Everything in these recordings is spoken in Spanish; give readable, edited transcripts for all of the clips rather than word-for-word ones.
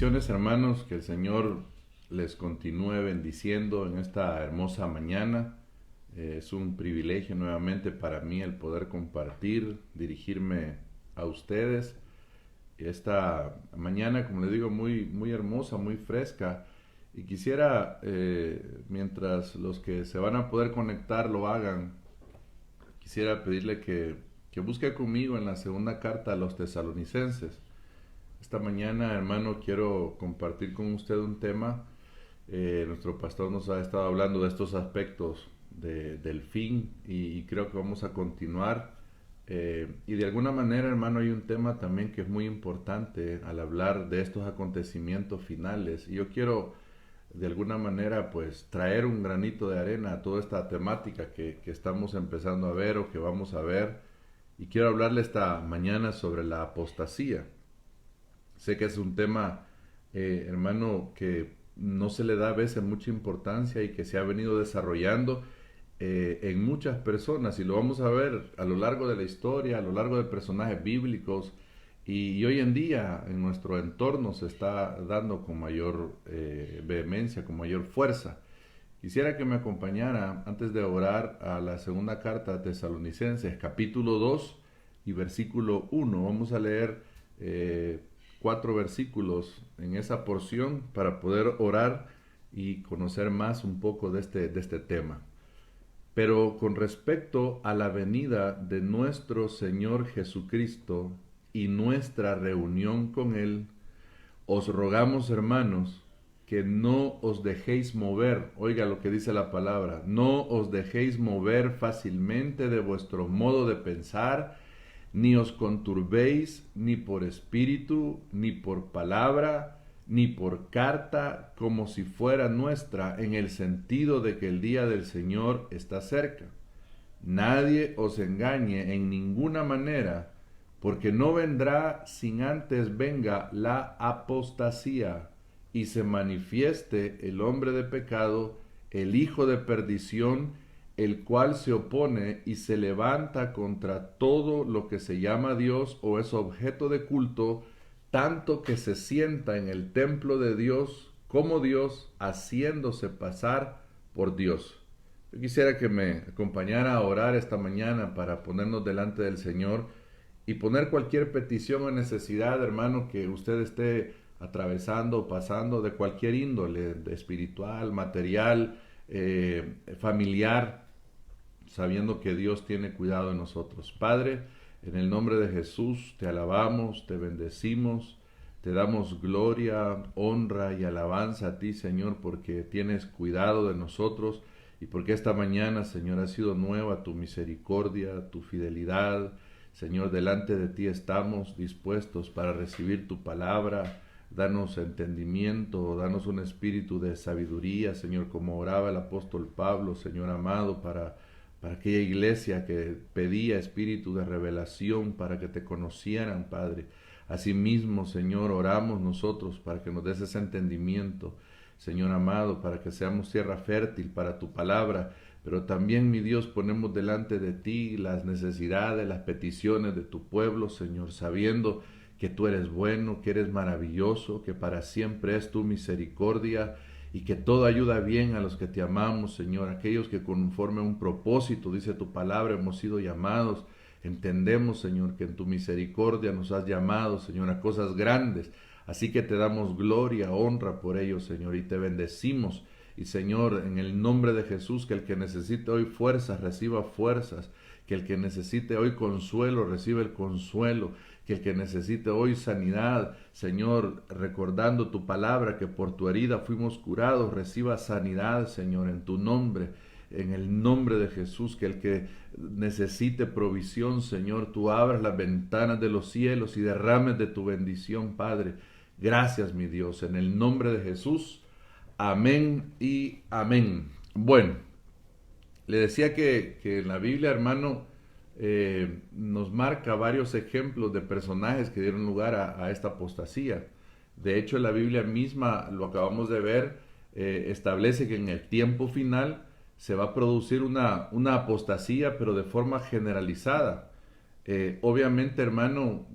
Bendiciones, hermanos, que el Señor les continúe bendiciendo en esta hermosa mañana. Es un privilegio nuevamente para mí el poder compartir, dirigirme a ustedes. Esta mañana, como les digo, muy hermosa, muy fresca. Y quisiera, mientras los que se van a poder conectar lo hagan, quisiera pedirle que busque conmigo en la segunda carta a los tesalonicenses. Esta mañana, hermano, quiero compartir con usted un tema. Nuestro pastor nos ha estado hablando de estos aspectos del fin y creo que vamos a continuar. Y de alguna manera, hermano, hay un tema también que es muy importante al hablar de estos acontecimientos finales. Y yo quiero, de alguna manera, pues traer un granito de arena a toda esta temática que estamos empezando a ver o que vamos a ver. Y quiero hablarle esta mañana sobre la apostasía. Sé que es un tema, hermano, que no se le da a veces mucha importancia y que se ha venido desarrollando en muchas personas, y lo vamos a ver a lo largo de la historia, a lo largo de personajes bíblicos, y hoy en día en nuestro entorno se está dando con mayor vehemencia, con mayor fuerza. Quisiera que me acompañara antes de orar a la segunda carta a Tesalonicenses, capítulo 2 y versículo 1. Vamos a leer 4 versículos en esa porción para poder orar y conocer más un poco de este tema. Pero con respecto a la venida de nuestro Señor Jesucristo y nuestra reunión con Él, os rogamos, hermanos, que no os dejéis mover. Oiga lo que dice la palabra: no os dejéis mover fácilmente de vuestro modo de pensar, ni os conturbéis ni por espíritu, ni por palabra, ni por carta, como si fuera nuestra, en el sentido de que el día del Señor está cerca. Nadie os engañe en ninguna manera, porque no vendrá sin antes venga la apostasía y se manifieste el hombre de pecado, el hijo de perdición, el cual se opone y se levanta contra todo lo que se llama Dios o es objeto de culto, tanto que se sienta en el templo de Dios como Dios, haciéndose pasar por Dios. Yo quisiera que me acompañara a orar esta mañana para ponernos delante del Señor y poner cualquier petición o necesidad, hermano, que usted esté atravesando o pasando, de cualquier índole, de espiritual, material, familiar, sabiendo que Dios tiene cuidado de nosotros. Padre, en el nombre de Jesús te alabamos, te bendecimos, te damos gloria, honra y alabanza a ti, Señor, porque tienes cuidado de nosotros y porque esta mañana, Señor, ha sido nueva tu misericordia, tu fidelidad. Señor, delante de ti estamos dispuestos para recibir tu palabra. Danos entendimiento, danos un espíritu de sabiduría, Señor, como oraba el apóstol Pablo, Señor amado, para aquella iglesia que pedía espíritu de revelación para que te conocieran, Padre. Asimismo, Señor, oramos nosotros para que nos des ese entendimiento, Señor amado, para que seamos tierra fértil para tu palabra. Pero también, mi Dios, ponemos delante de ti las necesidades, las peticiones de tu pueblo, Señor, sabiendo que tú eres bueno, que eres maravilloso, que para siempre es tu misericordia y que todo ayuda bien a los que te amamos, Señor, aquellos que conforme a un propósito, dice tu palabra, hemos sido llamados. Entendemos, Señor, que en tu misericordia nos has llamado, Señor, a cosas grandes. Así que te damos gloria, honra por ello, Señor, y te bendecimos. Y, Señor, en el nombre de Jesús, que el que necesite hoy fuerzas, reciba fuerzas. Que el que necesite hoy consuelo, reciba el consuelo. Que el que necesite hoy sanidad, Señor, recordando tu palabra, que por tu herida fuimos curados, reciba sanidad, Señor, en tu nombre. En el nombre de Jesús, que el que necesite provisión, Señor, tú abras las ventanas de los cielos y derrames de tu bendición, Padre. Gracias, mi Dios, en el nombre de Jesús. Amén y amén. Bueno, le decía que en la Biblia, hermano, nos marca varios ejemplos de personajes que dieron lugar a esta apostasía. De hecho, la Biblia misma, lo acabamos de ver, establece que en el tiempo final se va a producir una apostasía, pero de forma generalizada. Obviamente, hermano,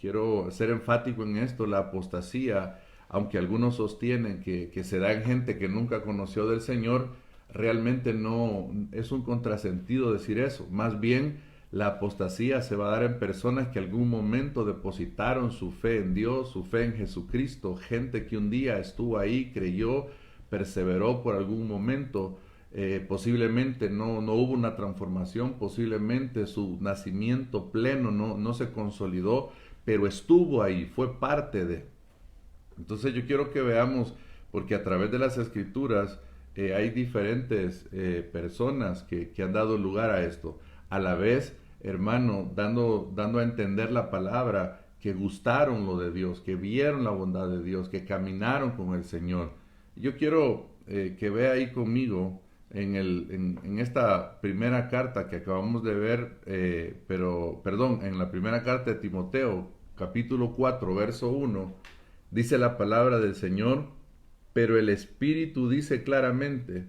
quiero ser enfático en esto, la apostasía, aunque algunos sostienen que se da en gente que nunca conoció del Señor, realmente no es un contrasentido decir eso. Más bien, la apostasía se va a dar en personas que algún momento depositaron su fe en Dios, su fe en Jesucristo, gente que un día estuvo ahí, creyó, perseveró por algún momento, posiblemente no hubo una transformación, posiblemente su nacimiento pleno no se consolidó, pero estuvo ahí, fue parte de. Entonces yo quiero que veamos, porque a través de las escrituras hay diferentes personas que han dado lugar a esto. A la vez, hermano, dando a entender la palabra, que gustaron lo de Dios, que vieron la bondad de Dios, que caminaron con el Señor. Yo quiero que vea ahí conmigo en esta primera carta que acabamos de ver, en la primera carta de Timoteo, capítulo 4, verso 1, dice la palabra del Señor: pero el Espíritu dice claramente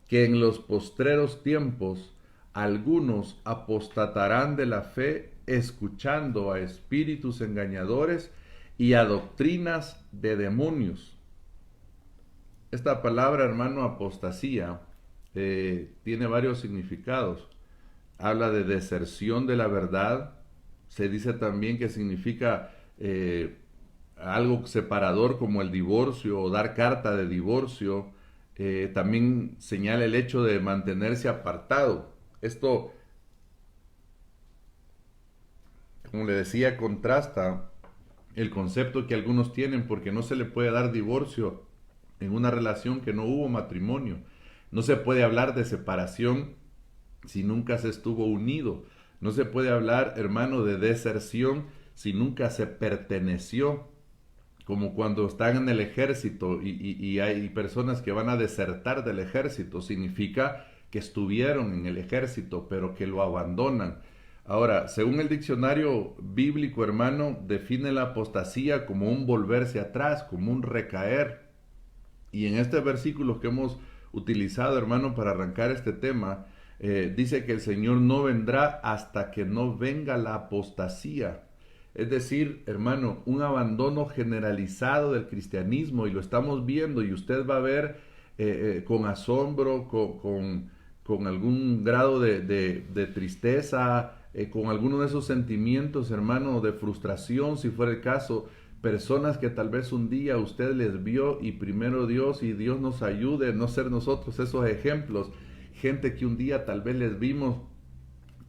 que en los postreros tiempos algunos apostatarán de la fe, escuchando a espíritus engañadores y a doctrinas de demonios. Esta palabra, hermano, apostasía, tiene varios significados. Habla de deserción de la verdad. Se dice también que significa algo separador, como el divorcio o dar carta de divorcio. También señala el hecho de mantenerse apartado. Esto, como le decía, contrasta el concepto que algunos tienen, porque no se le puede dar divorcio en una relación que no hubo matrimonio. No se puede hablar de separación si nunca se estuvo unido. No se puede hablar, hermano, de deserción si nunca se perteneció. Como cuando están en el ejército y hay personas que van a desertar del ejército, significa que estuvieron en el ejército, pero que lo abandonan. Ahora, según el diccionario bíblico, hermano, define la apostasía como un volverse atrás, como un recaer. Y en este versículo que hemos utilizado, hermano, para arrancar este tema, dice que el Señor no vendrá hasta que no venga la apostasía. Es decir, hermano, un abandono generalizado del cristianismo, y lo estamos viendo, y usted va a ver con asombro, con algún grado de tristeza, con alguno de esos sentimientos, hermano, de frustración, si fuera el caso, personas que tal vez un día usted les vio, y primero Dios, y Dios nos ayude a no ser nosotros esos ejemplos, gente que un día tal vez les vimos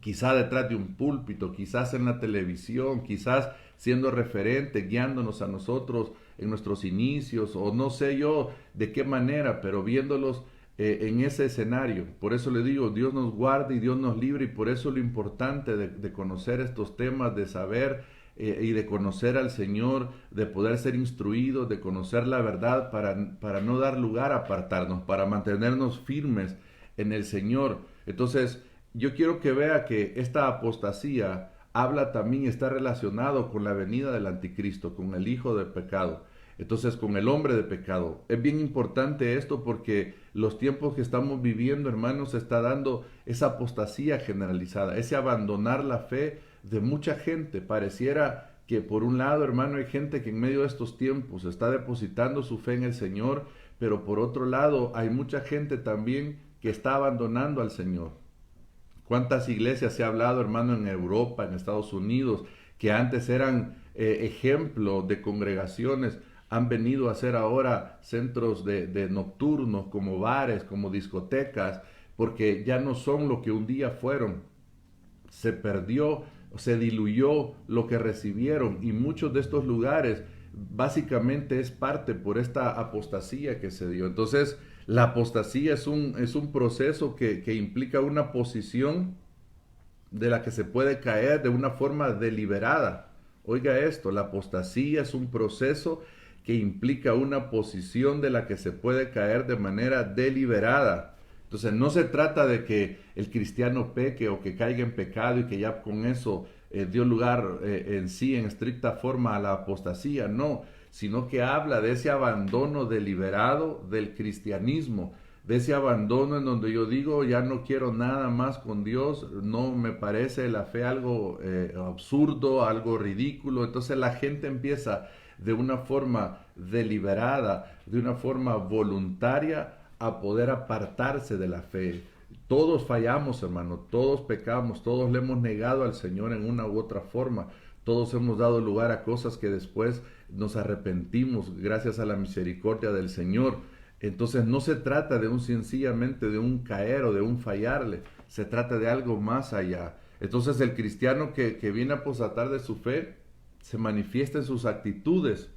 quizá detrás de un púlpito, quizás en la televisión, quizás siendo referente, guiándonos a nosotros en nuestros inicios, o no sé yo de qué manera, pero viéndolos en ese escenario. Por eso le digo, Dios nos guarde y Dios nos libre, y por eso lo importante de conocer estos temas, de saber y de conocer al Señor, de poder ser instruidos, de conocer la verdad para no dar lugar a apartarnos, para mantenernos firmes en el Señor. Entonces, yo quiero que vea que esta apostasía habla también, está relacionado con la venida del anticristo, con el hijo de pecado. Entonces, con el hombre de pecado. Es bien importante esto, porque los tiempos que estamos viviendo, hermanos, se está dando esa apostasía generalizada, ese abandonar la fe de mucha gente. Pareciera que por un lado, hermano, hay gente que en medio de estos tiempos está depositando su fe en el Señor, pero por otro lado hay mucha gente también que está abandonando al Señor. ¿Cuántas iglesias se ha hablado, hermano, en Europa, en Estados Unidos, que antes eran ejemplo de congregaciones, han venido a ser ahora centros de nocturnos, como bares, como discotecas, porque ya no son lo que un día fueron? Se perdió, se diluyó lo que recibieron, y muchos de estos lugares básicamente es parte por esta apostasía que se dio. Entonces, la apostasía es un proceso que implica una posición de la que se puede caer de una forma deliberada. Oiga esto, la apostasía es un proceso que implica una posición de la que se puede caer de manera deliberada. Entonces, no se trata de que el cristiano peque o que caiga en pecado y que ya con eso dio lugar en sí, en estricta forma, a la apostasía. No, sino que habla de ese abandono deliberado del cristianismo, de ese abandono en donde yo digo, ya no quiero nada más con Dios, no me parece la fe algo absurdo, algo ridículo. Entonces la gente empieza de una forma deliberada, de una forma voluntaria, a poder apartarse de la fe. Todos fallamos, hermano, todos pecamos, todos le hemos negado al Señor en una u otra forma. Todos hemos dado lugar a cosas que después nos arrepentimos gracias a la misericordia del Señor. Entonces no se trata de un sencillamente de un caer o de un fallarle, se trata de algo más allá. Entonces el cristiano que viene a apostatar de su fe se manifiesta en sus actitudes.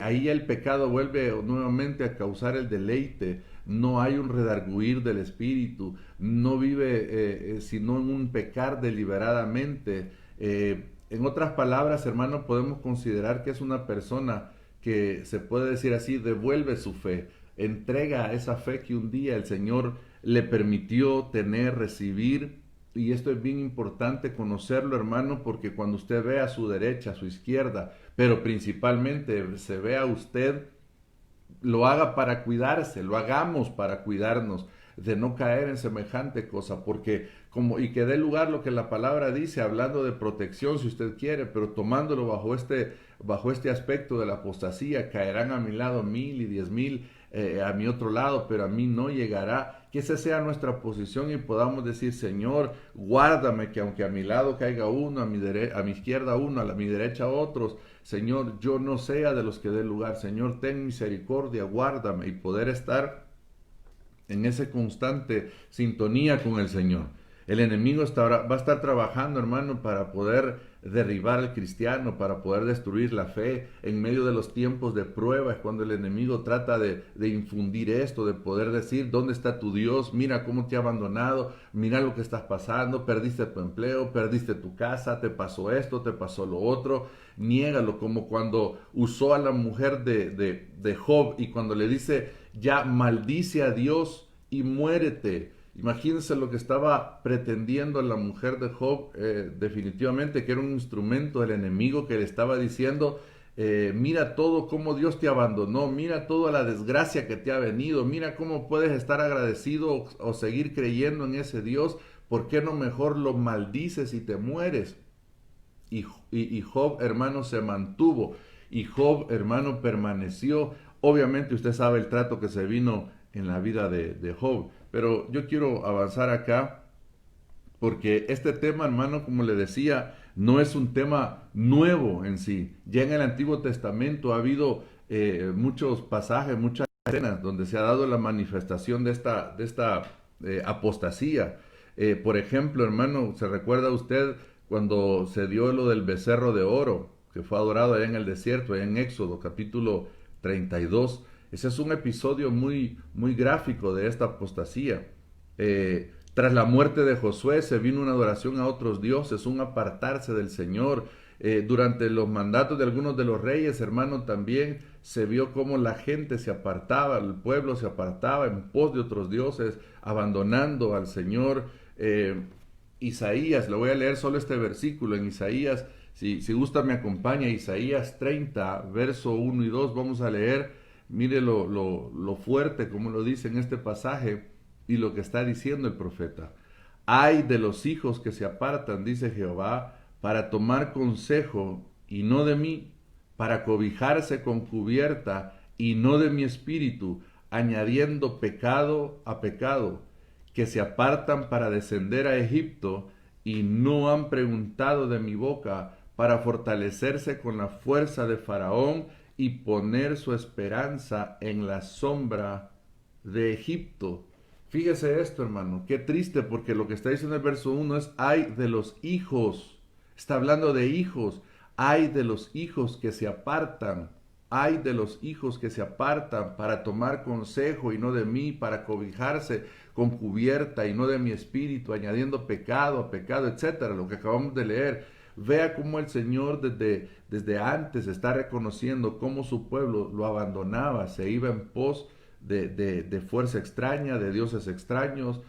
Ahí el pecado vuelve nuevamente a causar el deleite. No hay un redarguir del espíritu. No vive sino en un pecar deliberadamente. En otras palabras, hermano, podemos considerar que es una persona que se puede decir así, devuelve su fe, entrega esa fe que un día el Señor le permitió tener, recibir. Y esto es bien importante conocerlo, hermano, porque cuando usted ve a su derecha, a su izquierda, pero principalmente se ve a usted, lo haga para cuidarse, lo hagamos para cuidarnos de no caer en semejante cosa, porque y que dé lugar lo que la palabra dice, hablando de protección si usted quiere, pero tomándolo bajo este aspecto de la apostasía, caerán a mi lado 1000 y 10,000 a mi otro lado, pero a mí no llegará. Que esa sea nuestra posición y podamos decir, Señor, guárdame, que aunque a mi lado caiga uno, a mi izquierda uno, mi derecha otros, Señor, yo no sea de los que dé lugar. Señor, ten misericordia, guárdame, y poder estar en esa constante sintonía con el Señor. El enemigo va a estar trabajando, hermano, para poder derribar al cristiano, para poder destruir la fe. En medio de los tiempos de prueba es cuando el enemigo trata de infundir esto, de poder decir, ¿dónde está tu Dios? Mira cómo te ha abandonado, mira lo que estás pasando, perdiste tu empleo, perdiste tu casa, te pasó esto, te pasó lo otro. Niégalo, como cuando usó a la mujer de Job y cuando le dice, ya maldice a Dios y muérete. Imagínense lo que estaba pretendiendo la mujer de Job, definitivamente que era un instrumento del enemigo que le estaba diciendo, mira todo cómo Dios te abandonó, mira toda la desgracia que te ha venido, mira cómo puedes estar agradecido o seguir creyendo en ese Dios, ¿por qué no mejor lo maldices y te mueres? Y Job, hermano, se mantuvo, y Job, hermano, permaneció. Obviamente usted sabe el trato que se vino en la vida de Job, pero yo quiero avanzar acá porque este tema, hermano, como le decía, no es un tema nuevo en sí. Ya en el Antiguo Testamento ha habido muchos pasajes, muchas escenas donde se ha dado la manifestación de esta apostasía. Por ejemplo, hermano, ¿se recuerda usted cuando se dio lo del becerro de oro que fue adorado allá en el desierto, allá en Éxodo capítulo 32? Ese es un episodio muy, muy gráfico de esta apostasía. Tras la muerte de Josué se vino una adoración a otros dioses, un apartarse del Señor. Durante los mandatos de algunos de los reyes, hermano, también se vio cómo la gente se apartaba, el pueblo se apartaba en pos de otros dioses, abandonando al Señor. Isaías, le voy a leer solo este versículo en Isaías, si gusta me acompaña, Isaías 30, verso 1 y 2, vamos a leer. Mire lo fuerte como lo dice en este pasaje y lo que está diciendo el profeta. Ay de los hijos que se apartan, dice Jehová, para tomar consejo y no de mí, para cobijarse con cubierta y no de mi espíritu, añadiendo pecado a pecado, que se apartan para descender a Egipto y no han preguntado de mi boca, para fortalecerse con la fuerza de Faraón y poner su esperanza en la sombra de Egipto. Fíjese esto, hermano, qué triste, porque lo que está diciendo el verso 1 es, ay de los hijos, está hablando de hijos, ay de los hijos que se apartan, ay de los hijos que se apartan para tomar consejo y no de mí, para cobijarse con cubierta y no de mi espíritu, añadiendo pecado a pecado, etcétera, lo que acabamos de leer. Vea cómo el Señor desde antes está reconociendo cómo su pueblo lo abandonaba, se iba en pos de fuerza extraña, de dioses extraños,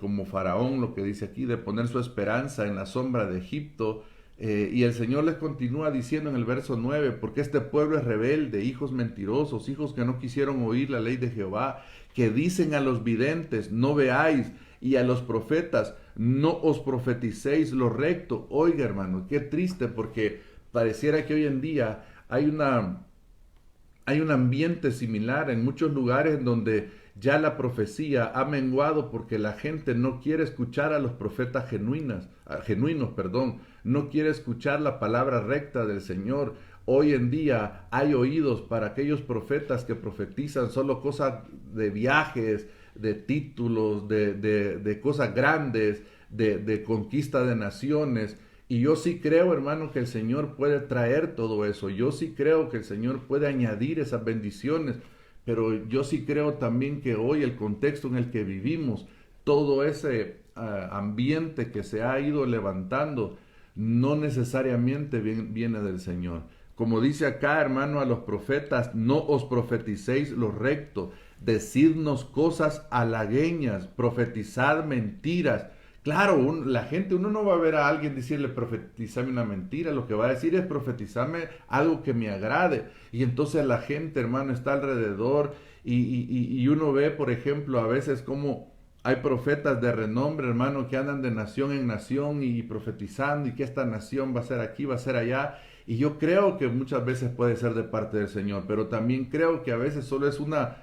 como Faraón, lo que dice aquí, de poner su esperanza en la sombra de Egipto. Y el Señor les continúa diciendo en el verso 9, porque este pueblo es rebelde, hijos mentirosos, hijos que no quisieron oír la ley de Jehová, que dicen a los videntes, no veáis, y a los profetas, no os profeticéis lo recto. Oiga, hermano, qué triste, porque pareciera que hoy en día hay un ambiente similar en muchos lugares en donde ya la profecía ha menguado porque la gente no quiere escuchar a los profetas genuinos, no quiere escuchar la palabra recta del Señor. Hoy en día hay oídos para aquellos profetas que profetizan solo cosas de viajes, de títulos, de cosas grandes, de conquista de naciones. Y yo sí creo, hermano, que el Señor puede traer todo eso. Yo sí creo que el Señor puede añadir esas bendiciones. Pero yo sí creo también que hoy el contexto en el que vivimos, todo ese ambiente que se ha ido levantando, no necesariamente viene del Señor. Como dice acá, hermano, a los profetas, no os profeticéis lo recto, decidnos cosas halagueñas, profetizad mentiras. Claro, la gente, uno no va a ver a alguien decirle profetizame una mentira, lo que va a decir es profetizame algo que me agrade. Y entonces la gente, hermano, está alrededor y uno ve, por ejemplo, a veces como hay profetas de renombre, hermano, que andan de nación en nación y profetizando y que esta nación va a ser aquí, va a ser allá. Y yo creo que muchas veces puede ser de parte del Señor, pero también creo que a veces solo es una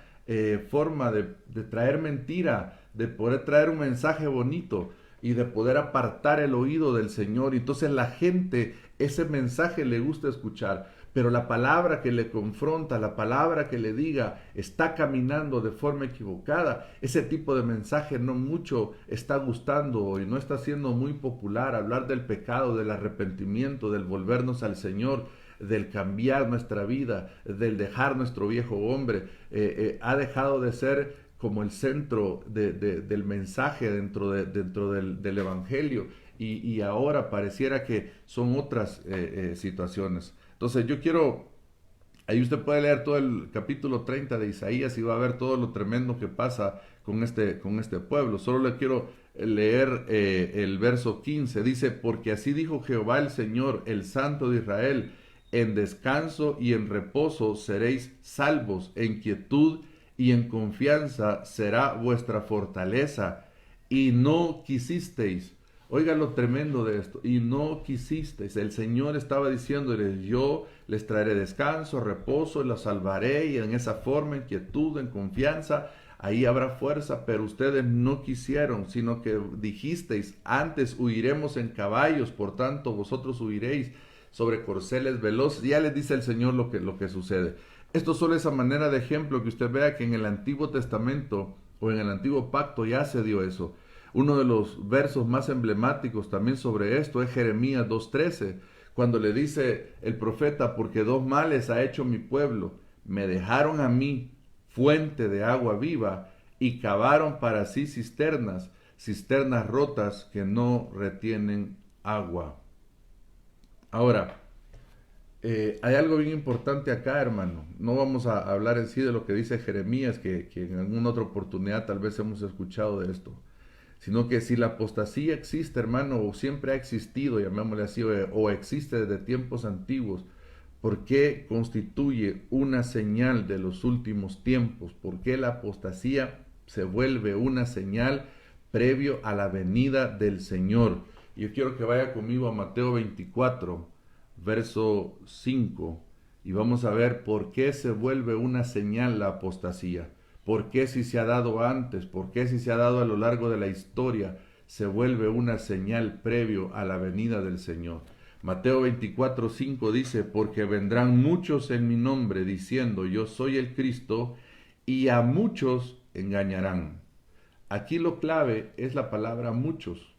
forma de traer mentira, de poder traer un mensaje bonito y de poder apartar el oído del Señor. Entonces la gente ese mensaje le gusta escuchar, pero la palabra que le confronta, la palabra que le diga, está caminando de forma equivocada. Ese tipo de mensaje no mucho está gustando hoy, no está siendo muy popular. Hablar del pecado, del arrepentimiento, del volvernos al Señor, del cambiar nuestra vida, del dejar nuestro viejo hombre, ha dejado de ser como el centro del mensaje dentro del Evangelio, y ahora pareciera que son otras situaciones. Entonces yo quiero, ahí usted puede leer todo el capítulo 30 de Isaías y va a ver todo lo tremendo que pasa con este pueblo. Solo le quiero leer el verso 15, dice, porque así dijo Jehová el Señor, el Santo de Israel, en descanso y en reposo seréis salvos, en quietud y en confianza será vuestra fortaleza, y no quisisteis. Oiga lo tremendo de esto, y no quisisteis. El Señor estaba diciéndoles, yo les traeré descanso, reposo, los salvaré, y en esa forma, en quietud, en confianza, ahí habrá fuerza, pero ustedes no quisieron, sino que dijisteis, antes huiremos en caballos, por tanto vosotros huiréis sobre corceles veloces. Ya les dice el Señor lo que sucede. Esto solo es a manera de ejemplo que usted vea que en el Antiguo Testamento o en el Antiguo Pacto ya se dio eso. Uno de los versos más emblemáticos también sobre esto es Jeremías 2:13, cuando le dice el profeta, porque dos males ha hecho mi pueblo, me dejaron a mí fuente de agua viva y cavaron para sí cisternas, cisternas rotas que no retienen agua. Ahora, hay algo bien importante acá, hermano. No vamos a hablar en sí de lo que dice Jeremías, que en alguna otra oportunidad tal vez hemos escuchado de esto, sino que si la apostasía existe, hermano, o siempre ha existido, llamémosle así, o existe desde tiempos antiguos, ¿por qué constituye una señal de los últimos tiempos? ¿Por qué la apostasía se vuelve una señal previo a la venida del Señor? Yo quiero que vaya conmigo a Mateo 24, verso 5, y vamos a ver por qué se vuelve una señal la apostasía. ¿Por qué si se ha dado antes? ¿Por qué si se ha dado a lo largo de la historia? Se vuelve una señal previo a la venida del Señor. Mateo 24:5 dice, porque vendrán muchos en mi nombre diciendo, yo soy el Cristo, y a muchos engañarán. Aquí lo clave es la palabra muchos.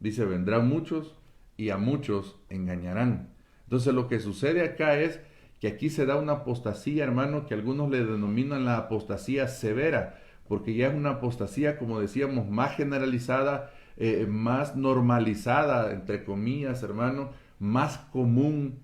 Dice, vendrán muchos y a muchos engañarán. Entonces lo que sucede acá es que aquí se da una apostasía, hermano, que algunos le denominan la apostasía severa, porque ya es una apostasía, como decíamos, más generalizada, más normalizada, entre comillas, hermano, más común,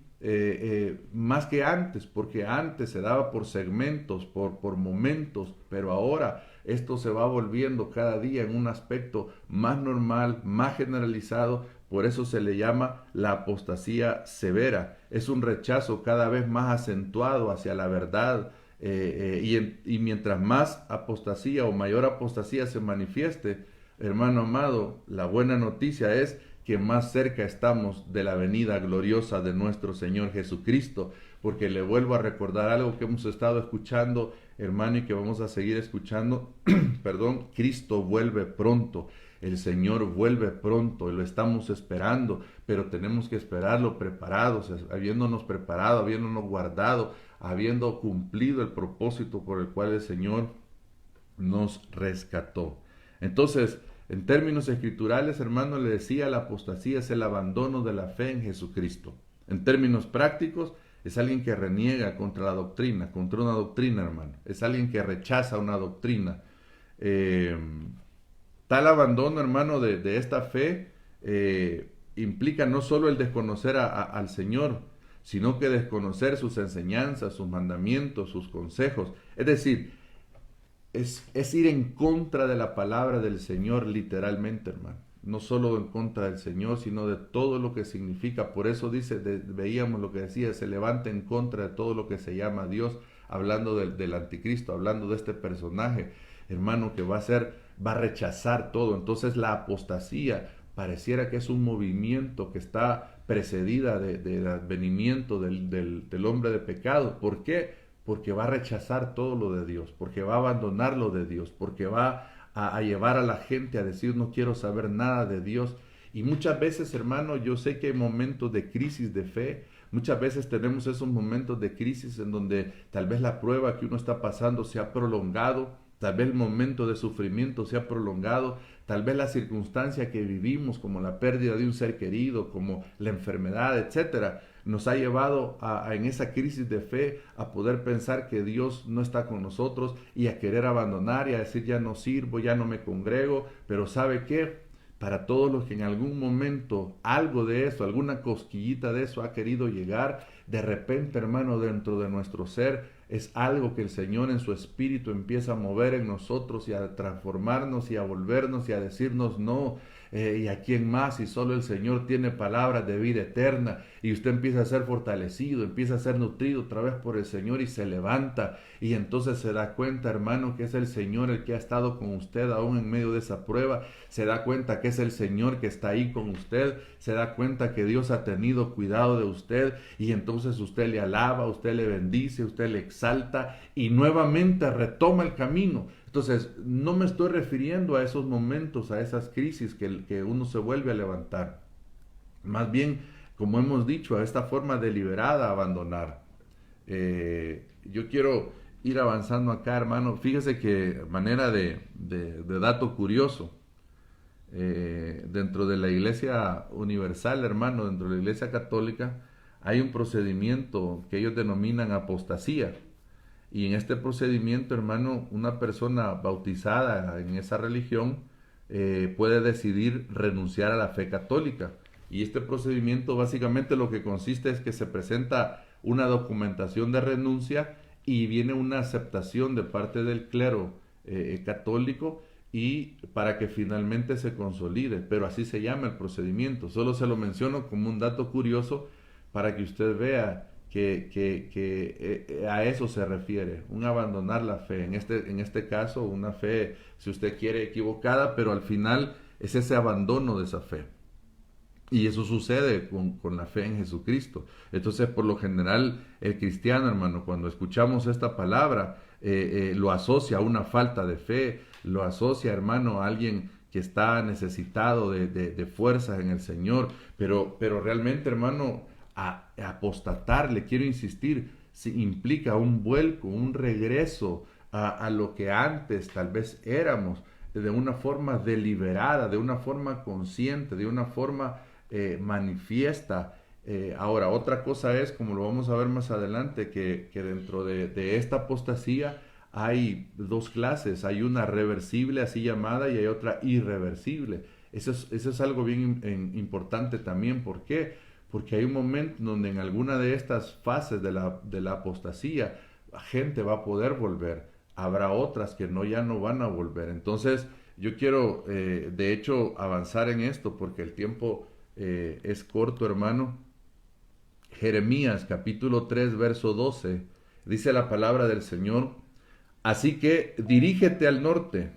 más que antes, porque antes se daba por segmentos, por momentos, pero ahora esto se va volviendo cada día en un aspecto más normal, más generalizado. Por eso se le llama la apostasía severa. Es un rechazo cada vez más acentuado hacia la verdad, y mientras más apostasía o mayor apostasía se manifieste, hermano amado, la buena noticia es que más cerca estamos de la venida gloriosa de nuestro Señor Jesucristo, porque le vuelvo a recordar algo que hemos estado escuchando, hermano, y que vamos a seguir escuchando, perdón, Cristo vuelve pronto. El Señor vuelve pronto, lo estamos esperando, pero tenemos que esperarlo preparados, habiéndonos preparado, habiéndonos guardado, habiendo cumplido el propósito por el cual el Señor nos rescató. Entonces, en términos escriturales, hermano, le decía, la apostasía es el abandono de la fe en Jesucristo. En términos prácticos, es alguien que reniega contra la doctrina, contra una doctrina, hermano. Es alguien que rechaza una doctrina. Eh, Tal abandono, hermano, de esta fe implica no solo el desconocer al Señor, sino que desconocer sus enseñanzas, sus mandamientos, sus consejos. Es decir, es ir en contra de la palabra del Señor literalmente, hermano. No solo en contra del Señor, sino de todo lo que significa. Por eso veíamos lo que decía, se levanta en contra de todo lo que se llama Dios, hablando del anticristo, hablando de este personaje, hermano, que va a rechazar todo. Entonces la apostasía pareciera que es un movimiento que está precedida del advenimiento del hombre de pecado. ¿Por qué? Porque va a rechazar todo lo de Dios, porque va a abandonar lo de Dios, porque va a llevar a la gente a decir no quiero saber nada de Dios. Y muchas veces, hermano, yo sé que hay momentos de crisis de fe, muchas veces tenemos esos momentos de crisis en donde tal vez la prueba que uno está pasando se ha prolongado, tal vez el momento de sufrimiento se ha prolongado, tal vez la circunstancia que vivimos, como la pérdida de un ser querido, como la enfermedad, etcétera, nos ha llevado en esa crisis de fe a poder pensar que Dios no está con nosotros y a querer abandonar y a decir ya no sirvo, ya no me congrego. Pero ¿sabe qué? Para todos los que en algún momento algo de eso, alguna cosquillita de eso ha querido llegar, de repente, hermano, dentro de nuestro ser es algo que el Señor en su espíritu empieza a mover en nosotros y a transformarnos y a volvernos y a decirnos no. ¿Y a quién más? Y solo el Señor tiene palabras de vida eterna, y usted empieza a ser fortalecido, empieza a ser nutrido otra vez por el Señor y se levanta, y entonces se da cuenta, hermano, que es el Señor el que ha estado con usted aún en medio de esa prueba, se da cuenta que es el Señor que está ahí con usted, se da cuenta que Dios ha tenido cuidado de usted, y entonces usted le alaba, usted le bendice, usted le exalta y nuevamente retoma el camino. Entonces, no me estoy refiriendo a esos momentos, a esas crisis que uno se vuelve a levantar. Más bien, como hemos dicho, a esta forma deliberada de abandonar. Yo quiero ir avanzando acá, hermano. Fíjese que manera de dato curioso, dentro de la Iglesia Universal, hermano, dentro de la Iglesia Católica, hay un procedimiento que ellos denominan apostasía. Y en este procedimiento, hermano, una persona bautizada en esa religión puede decidir renunciar a la fe católica. Y este procedimiento básicamente lo que consiste es que se presenta una documentación de renuncia y viene una aceptación de parte del clero católico, y para que finalmente se consolide. Pero así se llama el procedimiento. Solo se lo menciono como un dato curioso para que usted vea que a eso se refiere, un abandonar la fe, en este caso una fe, si usted quiere, equivocada, pero al final es ese abandono de esa fe. Y eso sucede con la fe en Jesucristo. Entonces, por lo general, el cristiano, hermano, cuando escuchamos esta palabra, lo asocia a una falta de fe, lo asocia, hermano, a alguien que está necesitado de fuerzas en el Señor, pero realmente, hermano, a apostatar, le quiero insistir, si implica un vuelco, un regreso a lo que antes tal vez éramos, de una forma deliberada, de una forma consciente, de una forma manifiesta. Ahora, otra cosa es, como lo vamos a ver más adelante, que dentro de esta apostasía hay dos clases, hay una reversible así llamada y hay otra irreversible. Eso es algo bien importante también. ¿Por qué? Porque hay un momento donde en alguna de estas fases de la apostasía gente va a poder volver, habrá otras que ya no van a volver. Entonces yo quiero de hecho avanzar en esto porque el tiempo es corto, hermano. Jeremías capítulo 3 verso 12 Dice la palabra del Señor: así que dirígete al norte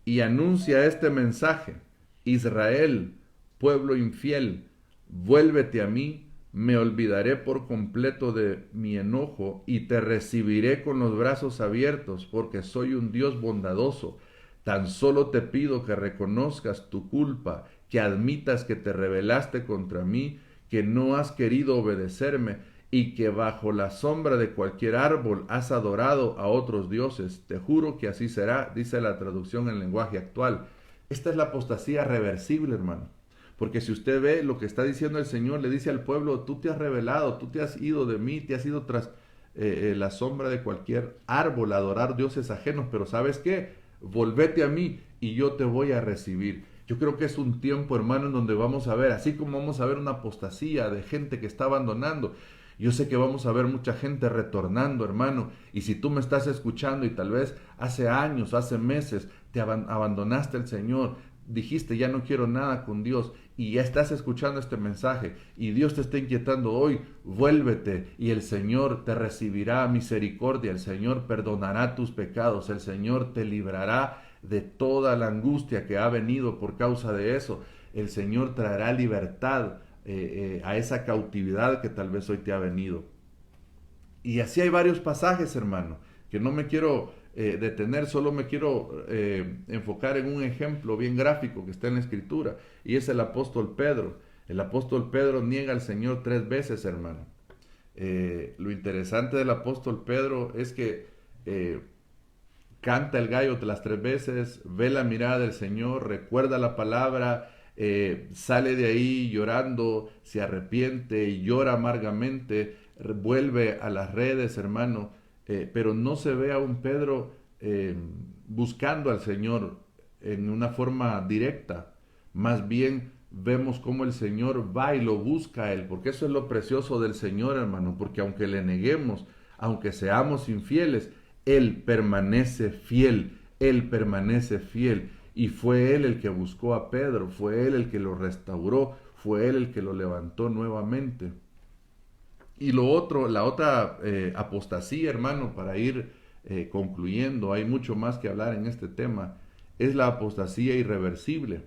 y anuncia este mensaje: Israel, pueblo infiel, vuélvete a mí, me olvidaré por completo de mi enojo y te recibiré con los brazos abiertos, porque soy un Dios bondadoso. Tan solo te pido que reconozcas tu culpa, que admitas que te rebelaste contra mí, que no has querido obedecerme y que bajo la sombra de cualquier árbol has adorado a otros dioses. Te juro que así será, dice la traducción en lenguaje actual. Esta es la apostasía reversible, hermano. Porque si usted ve lo que está diciendo el Señor, le dice al pueblo: tú te has rebelado, tú te has ido de mí, te has ido tras la sombra de cualquier árbol a adorar dioses ajenos, pero ¿sabes qué? Volvete a mí y yo te voy a recibir. Yo creo que es un tiempo, hermano, en donde vamos a ver, así como vamos a ver una apostasía de gente que está abandonando, yo sé que vamos a ver mucha gente retornando, hermano. Y si tú me estás escuchando y tal vez hace años, hace meses, te abandonaste al Señor, dijiste: ya no quiero nada con Dios, y ya estás escuchando este mensaje y Dios te está inquietando hoy: vuélvete y el Señor te recibirá misericordia, el Señor perdonará tus pecados, el Señor te librará de toda la angustia que ha venido por causa de eso, el Señor traerá libertad a esa cautividad que tal vez hoy te ha venido. Y así hay varios pasajes, hermano, que no me quiero detener, solo me quiero enfocar en un ejemplo bien gráfico que está en la Escritura, y es el apóstol Pedro. El apóstol Pedro niega al Señor 3 veces, hermano. Lo interesante del apóstol Pedro es que canta el gallo las 3 veces, ve la mirada del Señor, recuerda la palabra, sale de ahí llorando, se arrepiente y llora amargamente, vuelve a las redes, hermano, pero no se ve a un Pedro buscando al Señor en una forma directa. Más bien vemos cómo el Señor va y lo busca a él, porque eso es lo precioso del Señor, hermano, porque aunque le neguemos, aunque seamos infieles, Él permanece fiel, Él permanece fiel. Y fue Él el que buscó a Pedro, fue Él el que lo restauró, fue Él el que lo levantó nuevamente. Y lo otro, la otra apostasía, hermano, para ir concluyendo, hay mucho más que hablar en este tema, es la apostasía irreversible.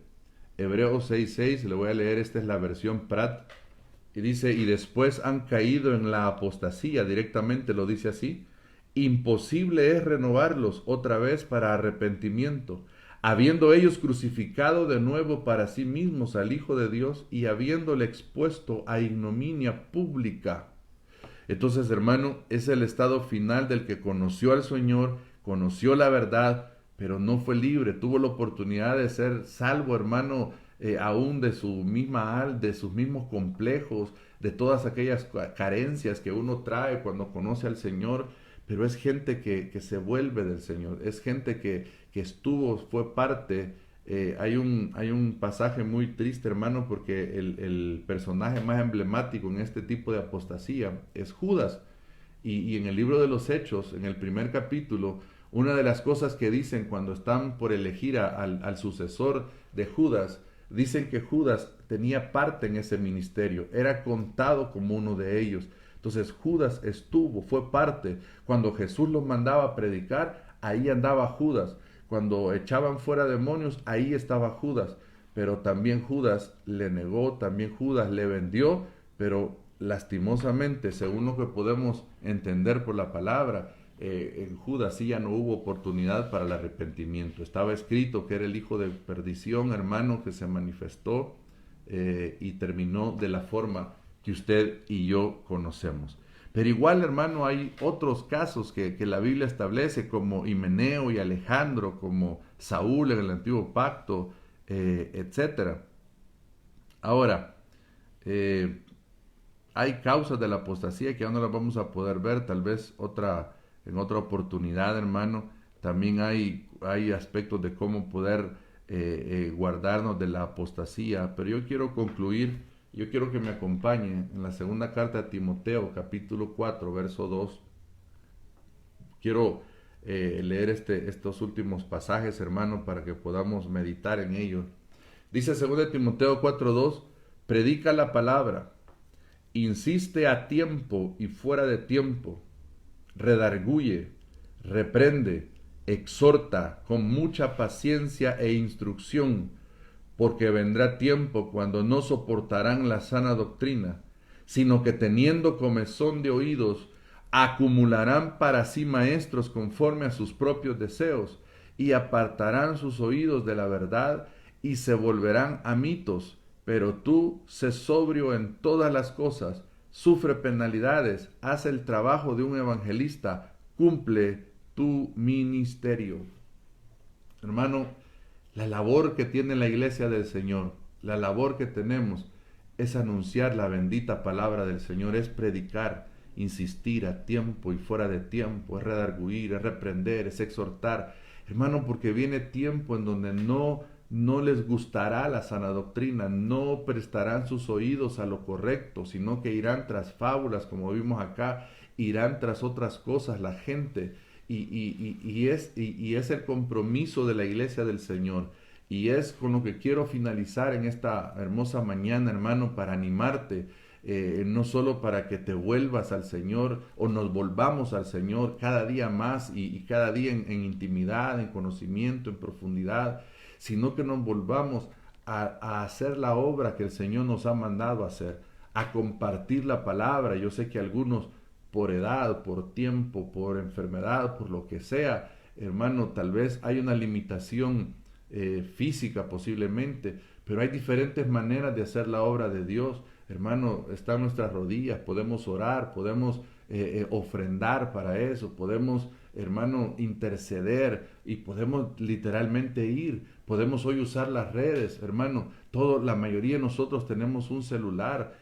Hebreos 6:6, le voy a leer, esta es la versión Prat, y dice: y después han caído en la apostasía, directamente lo dice así: imposible es renovarlos otra vez para arrepentimiento, habiendo ellos crucificado de nuevo para sí mismos al Hijo de Dios y habiéndole expuesto a ignominia pública. Entonces, hermano, es el estado final del que conoció al Señor, conoció la verdad, pero no fue libre, tuvo la oportunidad de ser salvo, hermano, aún de su misma de sus mismos complejos, de todas aquellas carencias que uno trae cuando conoce al Señor, pero es gente que se vuelve del Señor, es gente que estuvo, fue parte. Hay un pasaje muy triste, hermano, porque el personaje más emblemático en este tipo de apostasía es Judas. Y en el libro de los Hechos, en el primer capítulo, una de las cosas que dicen cuando están por elegir al sucesor de Judas, dicen que Judas tenía parte en ese ministerio, era contado como uno de ellos. Entonces Judas fue parte. Cuando Jesús los mandaba a predicar, ahí andaba Judas. Cuando echaban fuera demonios, ahí estaba Judas. Pero también Judas le negó, también Judas le vendió, pero lastimosamente, según lo que podemos entender por la palabra, en Judas sí ya no hubo oportunidad para el arrepentimiento. Estaba escrito que era el hijo de perdición, hermano, que se manifestó y terminó de la forma que usted y yo conocemos. Pero igual, hermano, hay otros casos que la Biblia establece, como Himeneo y Alejandro, como Saúl en el Antiguo Pacto, etcétera. Ahora, hay causas de la apostasía que ya no las vamos a poder ver, tal vez en otra oportunidad, hermano. También hay aspectos de cómo poder guardarnos de la apostasía, pero yo quiero concluir. Yo quiero que me acompañe en la segunda carta a Timoteo, capítulo 4, verso 2. Quiero leer estos últimos pasajes, hermano, para que podamos meditar en ellos. Dice 2 Timoteo 4:2: predica la palabra, insiste a tiempo y fuera de tiempo, redarguye, reprende, exhorta con mucha paciencia e instrucción, porque vendrá tiempo cuando no soportarán la sana doctrina, sino que teniendo comezón de oídos, acumularán para sí maestros conforme a sus propios deseos, y apartarán sus oídos de la verdad, y se volverán a mitos. Pero tú, sé sobrio en todas las cosas, sufre penalidades, haz el trabajo de un evangelista, cumple tu ministerio. Hermano, la labor que tiene la iglesia del Señor, la labor que tenemos es anunciar la bendita palabra del Señor, es predicar, insistir a tiempo y fuera de tiempo, es redarguir, es reprender, es exhortar. Hermano, porque viene tiempo en donde no les gustará la sana doctrina, no prestarán sus oídos a lo correcto, sino que irán tras fábulas, como vimos acá, irán tras otras cosas la gente. Y es el compromiso de la iglesia del Señor. Y es con lo que quiero finalizar en esta hermosa mañana, hermano, para animarte, no solo para que te vuelvas al Señor o nos volvamos al Señor cada día más y cada día en intimidad, en conocimiento, en profundidad, sino que nos volvamos a hacer la obra que el Señor nos ha mandado a hacer, a compartir la palabra. Yo sé que algunos por edad, por tiempo, por enfermedad, por lo que sea, hermano, tal vez hay una limitación física posiblemente, pero hay diferentes maneras de hacer la obra de Dios. Hermano, está en nuestras rodillas, podemos orar, podemos ofrendar para eso, podemos, hermano, interceder y podemos literalmente ir, podemos hoy usar las redes, hermano, la mayoría de nosotros tenemos un celular,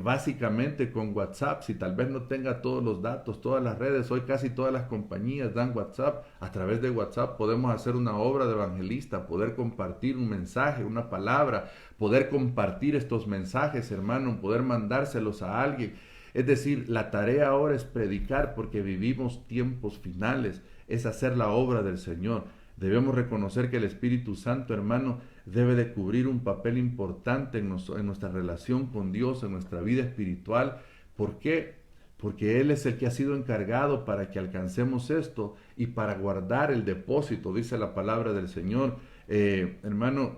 básicamente con WhatsApp. Si tal vez no tenga todos los datos, todas las redes, hoy casi todas las compañías dan WhatsApp. A través de WhatsApp podemos hacer una obra de evangelista, poder compartir un mensaje, una palabra, poder compartir estos mensajes, hermano, poder mandárselos a alguien. Es decir, la tarea ahora es predicar, porque vivimos tiempos finales, es hacer la obra del Señor. Debemos reconocer que el Espíritu Santo, hermano, debe de cubrir un papel importante en nuestra relación con Dios, en nuestra vida espiritual. ¿Por qué? Porque Él es el que ha sido encargado para que alcancemos esto y para guardar el depósito, dice la palabra del Señor. Hermano,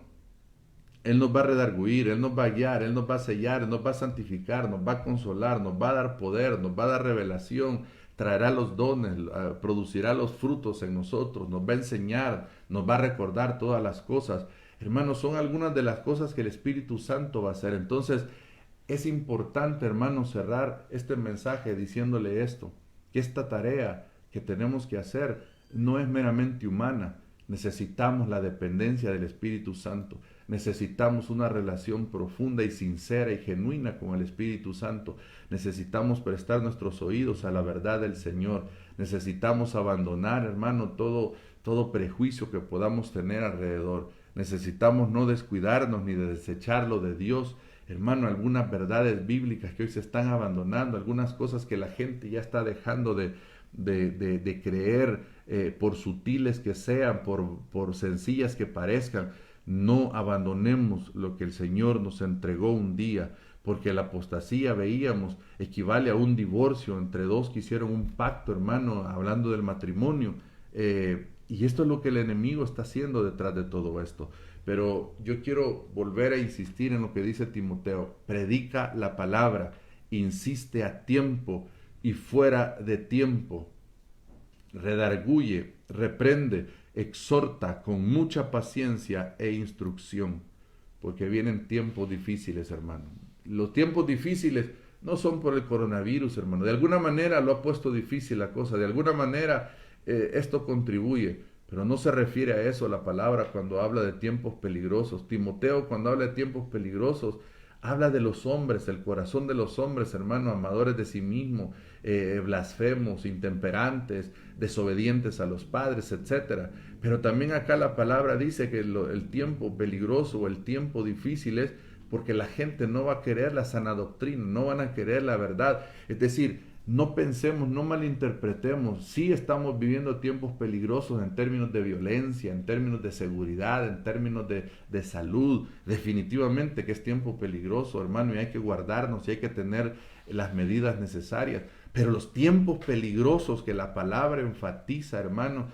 Él nos va a redarguir, Él nos va a guiar, Él nos va a sellar, Él nos va a santificar, nos va a consolar, nos va a dar poder, nos va a dar revelación, traerá los dones, producirá los frutos en nosotros, nos va a enseñar, nos va a recordar todas las cosas. Hermanos, son algunas de las cosas que el Espíritu Santo va a hacer. Entonces, es importante, hermanos, cerrar este mensaje diciéndole esto, que esta tarea que tenemos que hacer no es meramente humana. Necesitamos la dependencia del Espíritu Santo. Necesitamos una relación profunda y sincera y genuina con el Espíritu Santo. Necesitamos prestar nuestros oídos a la verdad del Señor. Necesitamos abandonar, hermano, todo prejuicio que podamos tener alrededor. Necesitamos no descuidarnos ni de desechar lo de Dios. Hermano, algunas verdades bíblicas que hoy se están abandonando, algunas cosas que la gente ya está dejando de creer, por sutiles que sean, por sencillas que parezcan. No abandonemos lo que el Señor nos entregó un día, porque la apostasía, veíamos, equivale a un divorcio entre dos que hicieron un pacto, hermano, hablando del matrimonio. Y esto es lo que el enemigo está haciendo detrás de todo esto. Pero yo quiero volver a insistir en lo que dice Timoteo: predica la palabra, insiste a tiempo y fuera de tiempo, redarguye, reprende, exhorta con mucha paciencia e instrucción, porque vienen tiempos difíciles, hermano. Los tiempos difíciles no son por el coronavirus, hermano. De alguna manera lo ha puesto difícil la cosa, de alguna manera esto contribuye, pero no se refiere a eso la palabra cuando habla de tiempos peligrosos. Timoteo, cuando habla de tiempos peligrosos, habla de los hombres, el corazón de los hombres, hermano, amadores de sí mismos, blasfemos, intemperantes, desobedientes a los padres, etcétera. Pero también acá la palabra dice que el tiempo peligroso o el tiempo difícil es porque la gente no va a querer la sana doctrina, no van a querer la verdad. Es decir, no pensemos, no malinterpretemos. Sí estamos viviendo tiempos peligrosos en términos de violencia, en términos de seguridad, en términos de salud. Definitivamente que es tiempo peligroso, hermano, y hay que guardarnos y hay que tener las medidas necesarias. Pero los tiempos peligrosos que la palabra enfatiza, hermano,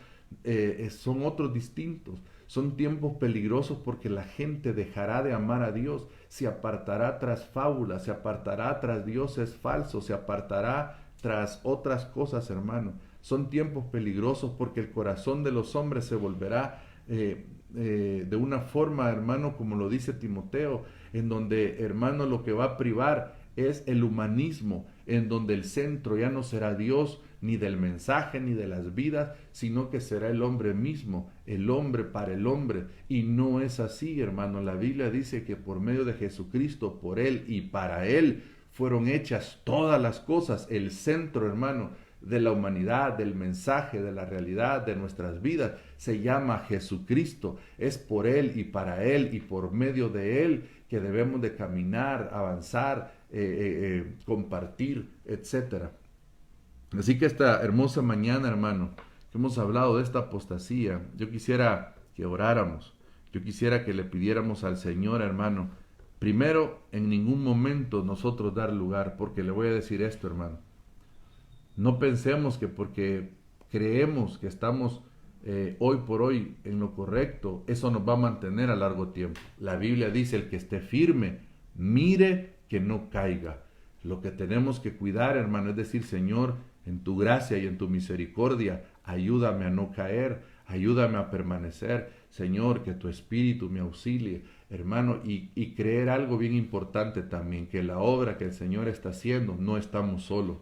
son otros distintos. Son tiempos peligrosos porque la gente dejará de amar a Dios, se apartará tras fábulas, se apartará tras dioses falsos, se apartará tras otras cosas, hermano. Son tiempos peligrosos porque el corazón de los hombres se volverá de una forma, hermano, como lo dice Timoteo, en donde, hermano, lo que va a privar es el humanismo, en donde el centro ya no será Dios, ni del mensaje, ni de las vidas, sino que será el hombre mismo, el hombre para el hombre. Y no es así, hermano. La Biblia dice que por medio de Jesucristo, por Él y para Él, fueron hechas todas las cosas. El centro, hermano, de la humanidad, del mensaje, de la realidad, de nuestras vidas, se llama Jesucristo. Es por Él y para Él y por medio de Él que debemos de caminar, avanzar, compartir, etcétera. Así que esta hermosa mañana, hermano, que hemos hablado de esta apostasía, yo quisiera que oráramos, yo quisiera que le pidiéramos al Señor, hermano, primero, en ningún momento nosotros dar lugar, porque le voy a decir esto, hermano, no pensemos que porque creemos que estamos hoy por hoy en lo correcto, eso nos va a mantener a largo tiempo. La Biblia dice, el que esté firme, mire que no caiga. Lo que tenemos que cuidar, hermano, es decir, Señor, en tu gracia y en tu misericordia, ayúdame a no caer, ayúdame a permanecer. Señor, que tu Espíritu me auxilie, hermano, y creer algo bien importante también, que la obra que el Señor está haciendo, no estamos solos.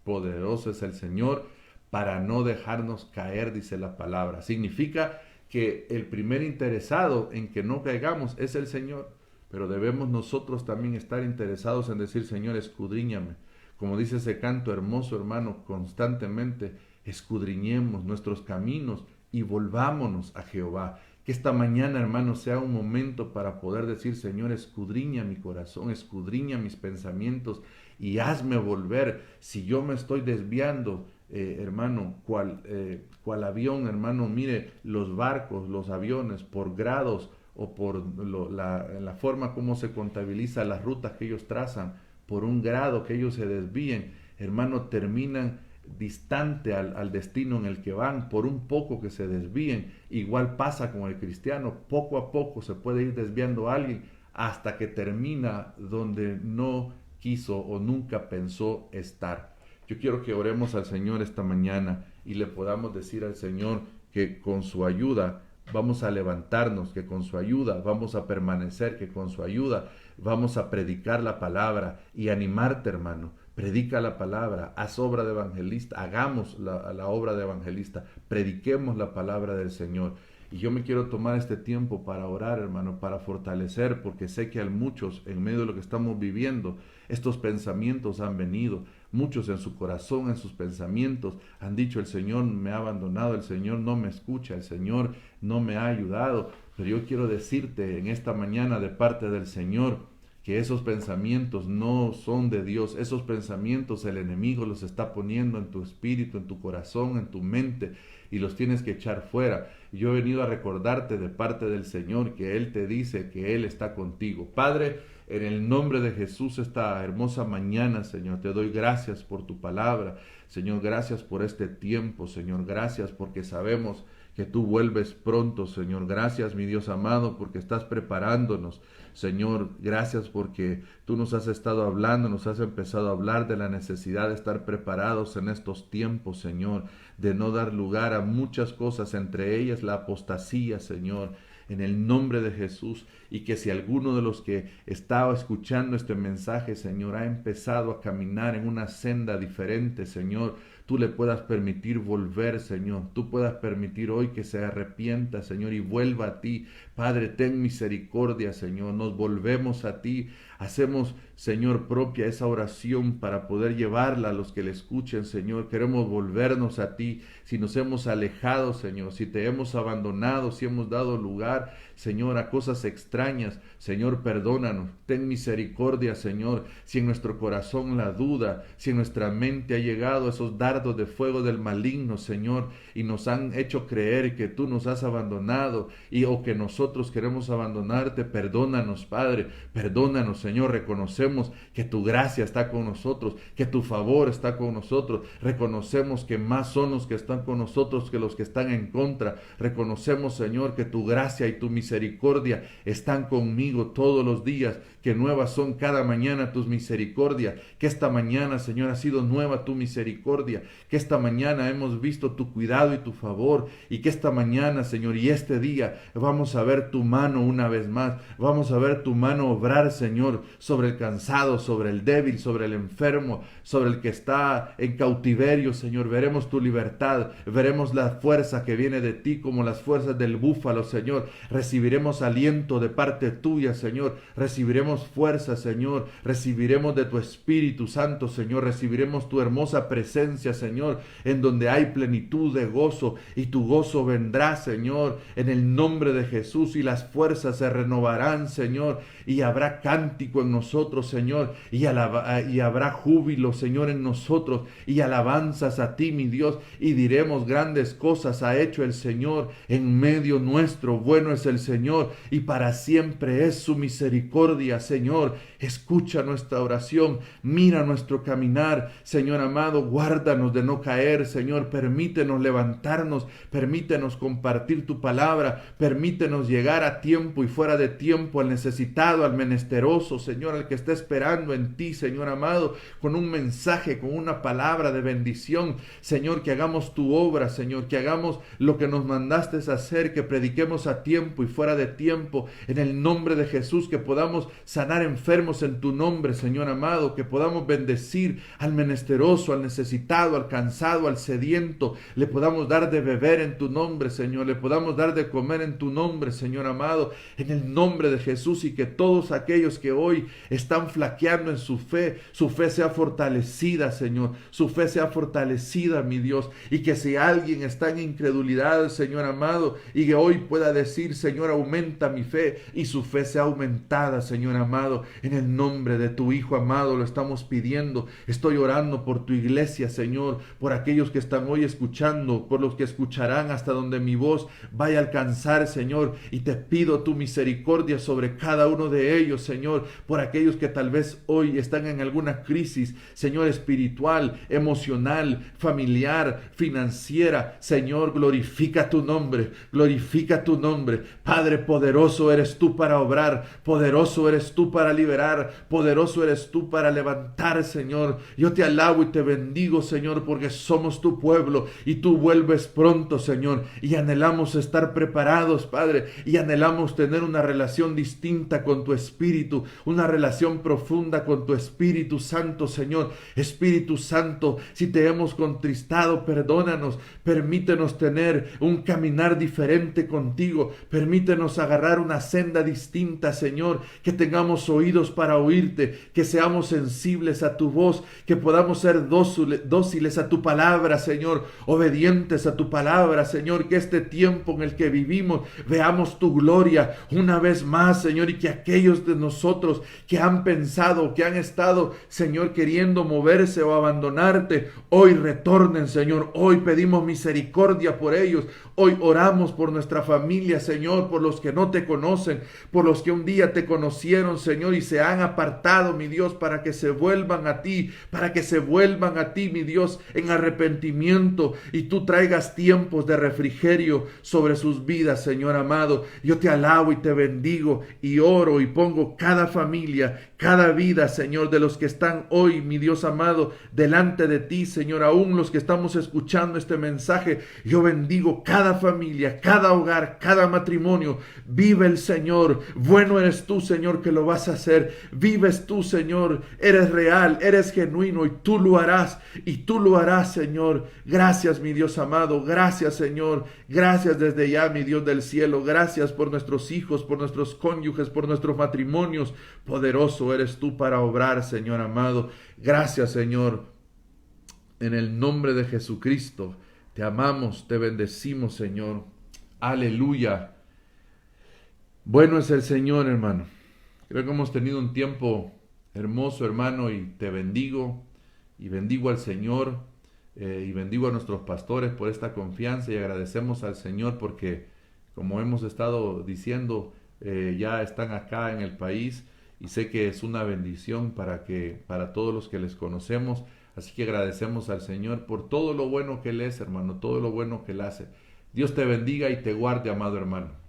Poderoso es el Señor para no dejarnos caer, dice la palabra. Significa que el primer interesado en que no caigamos es el Señor, pero debemos nosotros también estar interesados en decir, Señor, escudriñame. Como dice ese canto hermoso, hermano, constantemente escudriñemos nuestros caminos y volvámonos a Jehová. Que esta mañana, hermano, sea un momento para poder decir, Señor, escudriña mi corazón, escudriña mis pensamientos y hazme volver. Si yo me estoy desviando, hermano, cual avión, hermano, mire, los barcos, los aviones, por grados o por la forma como se contabiliza las rutas que ellos trazan, por un grado que ellos se desvíen, hermano, terminan distante al destino en el que van, por un poco que se desvíen. Igual pasa con el cristiano, poco a poco se puede ir desviando a alguien hasta que termina donde no quiso o nunca pensó estar. Yo quiero que oremos al Señor esta mañana y le podamos decir al Señor que con su ayuda vamos a levantarnos, que con su ayuda vamos a permanecer, que con su ayuda vamos a predicar la palabra y animarte, hermano. Predica la palabra, haz obra de evangelista, hagamos la obra de evangelista, prediquemos la palabra del Señor. Y yo me quiero tomar este tiempo para orar, hermano, para fortalecer, porque sé que a muchos, en medio de lo que estamos viviendo, estos pensamientos han venido. Muchos en su corazón, en sus pensamientos, han dicho, el Señor me ha abandonado, el Señor no me escucha, el Señor no me ha ayudado. Pero yo quiero decirte en esta mañana de parte del Señor, que esos pensamientos no son de Dios. Esos pensamientos el enemigo los está poniendo en tu espíritu, en tu corazón, en tu mente, y los tienes que echar fuera. Yo he venido a recordarte de parte del Señor que Él te dice que Él está contigo. Padre, en el nombre de Jesús, esta hermosa mañana, Señor, te doy gracias por tu palabra. Señor, gracias por este tiempo, Señor, gracias porque sabemos que tú vuelves pronto, Señor. Gracias, mi Dios amado, porque estás preparándonos. Señor, gracias porque tú nos has estado hablando, nos has empezado a hablar de la necesidad de estar preparados en estos tiempos, Señor, de no dar lugar a muchas cosas, entre ellas la apostasía, Señor, en el nombre de Jesús. Y que si alguno de los que estaba escuchando este mensaje, Señor, ha empezado a caminar en una senda diferente, Señor, tú le puedas permitir volver, Señor. Tú puedas permitir hoy que se arrepienta, Señor, y vuelva a ti. Padre, ten misericordia, Señor. Nos volvemos a ti. Hacemos, Señor, propia esa oración para poder llevarla a los que le escuchen, Señor. Queremos volvernos a ti. Si nos hemos alejado, Señor, si te hemos abandonado, si hemos dado lugar, Señor, a cosas extrañas, Señor, perdónanos. Ten misericordia, Señor. Si en nuestro corazón la duda, si en nuestra mente ha llegado esos dardos de fuego del maligno, Señor, y nos han hecho creer que tú nos has abandonado o que nosotros queremos abandonarte, perdónanos, Padre. Perdónanos, Señor, reconocemos que tu gracia está con nosotros, que tu favor está con nosotros. Reconocemos que más son los que están con nosotros que los que están en contra. Reconocemos, Señor, que tu gracia y tu misericordia están conmigo todos los días, que nuevas son cada mañana tus misericordias, que esta mañana, Señor, ha sido nueva tu misericordia, que esta mañana hemos visto tu cuidado y tu favor, y que esta mañana, Señor, y este día vamos a ver tu mano una vez más, vamos a ver tu mano obrar, Señor, sobre el cansado, sobre el débil, sobre el enfermo, sobre el que está en cautiverio, Señor. Veremos tu libertad, veremos la fuerza que viene de ti como las fuerzas del búfalo, Señor. Recibiremos aliento de parte tuya, Señor. Recibiremos fuerza, Señor. Recibiremos de tu Espíritu Santo, Señor. Recibiremos tu hermosa presencia, Señor, en donde hay plenitud de gozo, y tu gozo vendrá, Señor, en el nombre de Jesús, y las fuerzas se renovarán, Señor, y habrá cántico en nosotros, Señor, y habrá júbilo, Señor, en nosotros, y alabanzas a ti, mi Dios, y diremos: grandes cosas ha hecho el Señor en medio nuestro. Bueno es el Señor, y para siempre es su misericordia, Señor. Escucha nuestra oración, mira nuestro caminar, Señor amado. Guárdanos de no caer, Señor. Permítenos levantarnos, permítenos compartir tu palabra, permítenos llegar a tiempo y fuera de tiempo al necesitado, al menesteroso, Señor, al que está esperando en ti, Señor amado, con un mensaje, con una palabra de bendición, Señor. Que hagamos tu obra, Señor, que hagamos lo que nos mandaste hacer, que prediquemos a tiempo y fuera de tiempo, en el nombre de Jesús, que podamos sanar enfermos en tu nombre, Señor amado, que podamos bendecir al menesteroso, al necesitado, al cansado, al sediento, le podamos dar de beber en tu nombre, Señor, le podamos dar de comer en tu nombre, Señor amado, en el nombre de Jesús. Y que todos aquellos que hoy están flaqueando en su fe sea fortalecida, Señor, su fe sea fortalecida, mi Dios. Y que si alguien está en incredulidad, Señor amado, y que hoy pueda decir: Señor, aumenta mi fe, y su fe sea aumentada, Señor amado, en el nombre de tu Hijo amado lo estamos pidiendo. Estoy orando por tu iglesia, Señor, por aquellos que están hoy escuchando, por los que escucharán hasta donde mi voz vaya a alcanzar, Señor, y te pido tu misericordia sobre cada uno de ellos, Señor, por aquellos que tal vez hoy están en alguna crisis, Señor, espiritual, emocional, familiar, financiera. Señor, glorifica tu nombre, glorifica tu nombre. Padre, poderoso eres tú para obrar, poderoso eres tú para liberar, poderoso eres tú para levantar, Señor. Yo te alabo y te bendigo, Señor, porque somos tu pueblo y tú vuelves pronto, Señor, y anhelamos estar preparados, Padre, y anhelamos tener una relación distinta con tu Espíritu, una relación profunda con tu Espíritu Santo, Señor. Espíritu Santo, si te hemos contristado, perdónanos, permítenos tener un caminar diferente contigo, permítenos agarrar una senda distinta, Señor, que tengamos oídos para oírte, que seamos sensibles a tu voz, que podamos ser dóciles a tu palabra, Señor, obedientes a tu palabra, Señor. Que este tiempo en el que vivimos veamos tu gloria una vez más, Señor, y que aquellos de nosotros que han pensado, que han estado, Señor, queriendo moverse o abandonarte, hoy retornen, Señor. Hoy pedimos misericordia por ellos. Hoy oramos por nuestra familia, Señor, por los que no te conocen, por los que un día te conocieron, Señor, y se han apartado, mi Dios, para que se vuelvan a ti, para que se vuelvan a ti, mi Dios, en arrepentimiento, y tú traigas tiempos de refrigerio sobre sus vidas, Señor amado. Yo te alabo y te bendigo y oro y pongo cada familia, cada vida, Señor, de los que están hoy, mi Dios amado, delante de ti, Señor. Aún los que estamos escuchando este mensaje, yo bendigo cada familia, cada hogar, cada matrimonio. Vive el Señor. Bueno eres tú, Señor, que lo vas a hacer. Vives tú, Señor. Eres real, eres genuino, y tú lo harás. Y tú lo harás, Señor. Gracias, mi Dios amado. Gracias, Señor. Gracias desde ya, mi Dios del cielo. Gracias por nuestros hijos, por nuestros cónyuges, por nuestros matrimonios. Poderoso eres tú para obrar, Señor amado. Gracias, Señor. En el nombre de Jesucristo, te amamos, te bendecimos, Señor. Aleluya. Bueno es el Señor, hermano. Creo que hemos tenido un tiempo hermoso, hermano, y te bendigo. Y bendigo al Señor, y bendigo a nuestros pastores por esta confianza, y agradecemos al Señor porque, como hemos estado diciendo, ya están acá en el país, y sé que es una bendición para todos los que les conocemos. Así que agradecemos al Señor por todo lo bueno que Él es, hermano, todo lo bueno que Él hace. Dios te bendiga y te guarde, amado hermano.